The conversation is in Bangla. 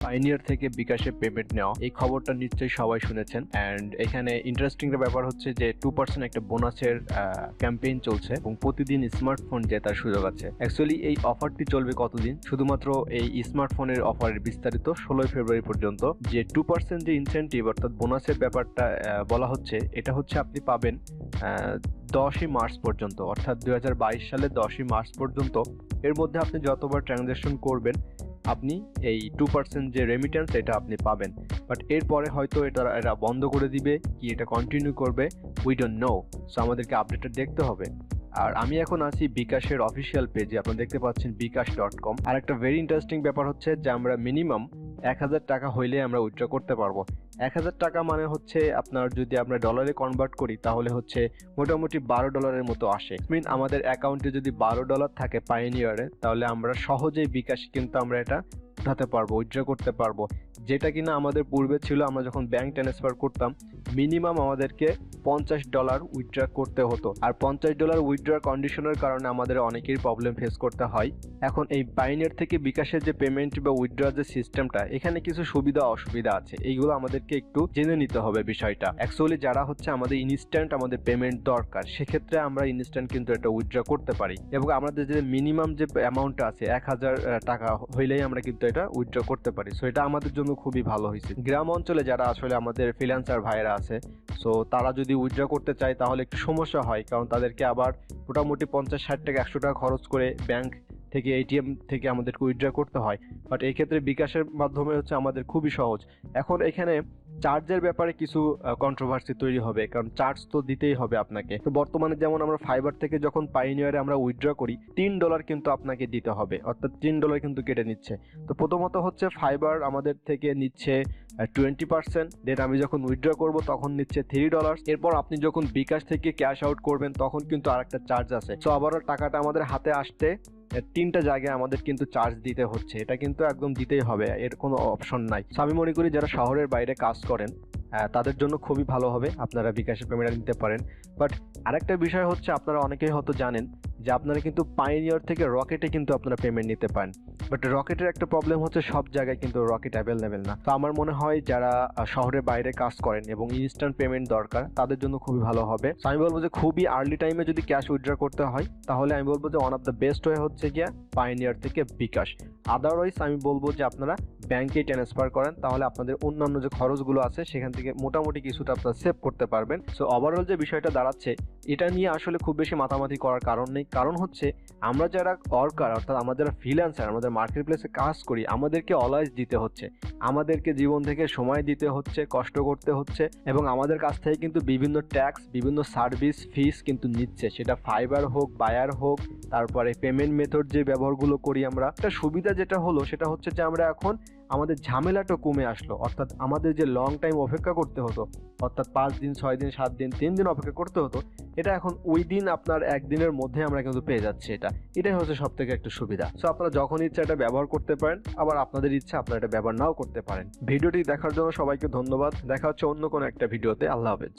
পাইনিয়ার থেকে বিকাশে পেমেন্ট নেওয়া এই খবরটা নিশ্চয়ই সবাই শুনেছেন। অ্যান্ড এখানে ইন্টারেস্টিং ব্যাপার হচ্ছে যে 2% একটা বোনাসের ক্যাম্পেইন চলছে এবং প্রতিদিন স্মার্টফোন জেতার সুযোগ আছে। অ্যাকচুয়ালি এই অফারটি চলবে কতদিন? শুধুমাত্র এই স্মার্টফোনের অফারের বিস্তারিত 16 ফেব্রুয়ারি পর্যন্ত। যে 2% যে ইনসেন্টিভ অর্থাৎ বোনাসের ব্যাপারটা বলা হচ্ছে, এটা হচ্ছে আপনি পাবেন 10ই মার্চ পর্যন্ত, অর্থাৎ 2022 সালের 10ই মার্চ পর্যন্ত। এর মধ্যে আপনি যতবার ট্রানজ্যাকশন করবেন আপনি এই 2% যে রেমিটেন্স এটা আপনি পাবেন। বাট এরপরে হয়তো এটা বন্ধ করে দিবে কি এটা কন্টিনিউ করবে, উই ডোন্ট নো। সো আমাদেরকে আপডেটটা দেখতে হবে। আর আমি এখন আছি বিকাশের অফিসিয়াল পেজে, আপনারা দেখতে পাচ্ছেন bkash.com। আর একটা ভেরি ইন্টারেস্টিং ব্যাপার হচ্ছে যে আমরা মিনিমাম 1000 টাকা হইলে আমরা উইথড্র করতে পারবো। 1000 টাকা মানে হচ্ছে আপনার যদি আমরা ডলারে কনভার্ট করি তাহলে হচ্ছে মোটামুটি $12 মতো আসে। মিন আমাদের অ্যাকাউন্টে যদি $12 থাকে পায়োনিয়ারে, তাহলে আমরা সহজেই বিকাশে কিন্তু আমরা এটা উঠাতে পারবো, উইথড্র করতে পারবো। যেটা কিনা আমাদের পূর্বে ছিল, আমরা যখন ব্যাংক ট্রান্সফার করতাম মিনিমাম আমাদেরকে $50 উইথড্র করতে হতো। আর $50 উইথড্রর কন্ডিশনের কারণে আমাদের অনেকেই প্রবলেম ফেস করতে হয়। এখন এই পায়োনিয়ার থেকে বিকাশের যে পেমেন্ট বা উইথড্রর যে সিস্টেমটা, এখানে কিছু সুবিধা অসুবিধা আছে, এইগুলো আমাদেরকে একটু জেনে নিতে হবে বিষয়টা। অ্যাকচুয়ালি যারা হচ্ছে আমাদের ইনস্ট্যান্ট আমাদের পেমেন্ট দরকার, সেক্ষেত্রে আমরা ইনস্ট্যান্ট কিন্তু এটা উইথড্র করতে পারি। এবং আমাদের যে মিনিমাম যে অ্যামাউন্টটা আছে 1000 টাকা হইলেই আমরা কিন্তু এটা উইথড্র করতে পারি। সো এটা আমাদের জন্য খুবই ভালো হয়েছে। গ্রাম অঞ্চলে যারা আসলে আমাদের ফ্রিল্যান্সার ভাইরা আছে, সো তারা যদি উইথড্র করতে চায় তাহলে একটু সমস্যা হয়, কারণ তাদেরকে আবার মোটামুটি 50-60 টাকা 100 টাকা খরচ করে ব্যাংক থেকে এটিএম থেকে আমাদেরকে উইথড্র করতে হয়। বাট এই ক্ষেত্রে বিকাশের মাধ্যমে হচ্ছে আমাদের খুবই সহজ। এখন এখানে চার্জের ব্যাপারে কিছু কন্ট্রোভার্সি তৈরি হবে, কারণ চার্জ তো দিতেই হবে আপনাকে। তো বর্তমানে যেমন আমরা ফাইবার থেকে যখন পায়োনিয়ারে আমরা উইথড্র করি $3 কিন্তু আপনাকে দিতে হবে, অর্থাৎ $3 কিন্তু কেটে নিচ্ছে। তো প্রথমত হচ্ছে ফাইবার আমাদের থেকে নিচ্ছে 20%, দেন আমি যখন উইথড্র করব তখন নিচ্ছে $3। এরপর আপনি যখন বিকাশ থেকে ক্যাশ আউট করবেন তখন কিন্তু আরেকটা চার্জ আছে। সো আবারও টাকাটা আমাদের হাতে আসতে 3টা জায়গায় আমাদের কিন্তু চার্জ দিতে হচ্ছে। এটা কিন্তু একদম দিতেই হবে, এর কোনো অপশন নাই। আমি মনে করি যারা শহরের বাইরে কাজ করেন তাদের জন্য খুবই ভালো হবে, আপনারা বিকাশের পেমেন্ট নিতে পারেন। বাট আরেকটা বিষয় হচ্ছে, আপনারা অনেকেই হয়তো জানেন যে আপনারা কিন্তু পায়োনিয়ার থেকে রকেটে কিন্তু আপনারা পেমেন্ট নিতে পারেন। বাট রকেটের একটা প্রবলেম হচ্ছে সব জায়গায় কিন্তু রকেট অ্যাভেলেবেল না। তো আমার মনে হয় যারা শহরের বাইরে কাজ করেন এবং ইনস্ট্যান্ট পেমেন্ট দরকার, তাদের জন্য খুবই ভালো হবে। তো আমি বলবো যে খুবই আর্লি টাইমে যদি ক্যাশ উইথড্র করতে হয় তাহলে আমি বলবো যে one of the best way হচ্ছে গিয়া পায়োনিয়ার থেকে বিকাশ। আদারওয়াইজ আমি বলবো যে আপনারা ব্যাংকে ট্রান্সফার করেন, তাহলে আপনাদের অন্যান্য যে খরচগুলো আছে সেখান থেকে মোটামুটি কিছুটা আপনারা সেভ করতে পারবেন। সো ওভারঅল যে বিষয়টা দাঁড়াচ্ছে, এটা নিয়ে আসলে খুব বেশি মাতামাতি করার কারণ নেই। কারণ হচ্ছে আমরা যারা ওয়ার্কার, অর্থাৎ আমরা যারা ফ্রিল্যান্সার, আমাদের মার্কেট প্লেসে কাজ করি, আমাদেরকে অলওয়েজ দিতে হচ্ছে, আমাদেরকে জীবন থেকে সময় দিতে হচ্ছে, কষ্ট করতে হচ্ছে, এবং আমাদের কাছ থেকে কিন্তু বিভিন্ন ট্যাক্স, বিভিন্ন সার্ভিস ফিস কিন্তু নিচ্ছে, সেটা ফাইবার হোক, বায়ার হোক, তারপরে পেমেন্ট মেথড যে ব্যবহারগুলো করি আমরা। একটা সুবিধা যেটা হলো সেটা হচ্ছে যে আমরা এখন আমাদের ঝামেলাটা কমে আসলো। অর্থাৎ আমাদের যে লং টাইম অপেক্ষা করতে হতো, অর্থাৎ 5 দিন, 6 দিন, 7 দিন, 3 দিন অপেক্ষা করতে হতো, এটা এখন ওই দিন আপনার একদিনের মধ্যে আমরা কিন্তু পেয়ে যাচ্ছি। এটাই হচ্ছে সব থেকে একটা সুবিধা। সো আপনারা যখন ইচ্ছা এটা ব্যবহার করতে পারেন, আবার আপনাদের ইচ্ছা আপনারা এটা ব্যবহার নাও করতে পারেন। ভিডিওটি দেখার জন্য সবাইকে ধন্যবাদ। দেখা হচ্ছে অন্য কোনো একটা ভিডিওতে। আল্লাহ হাফেজ।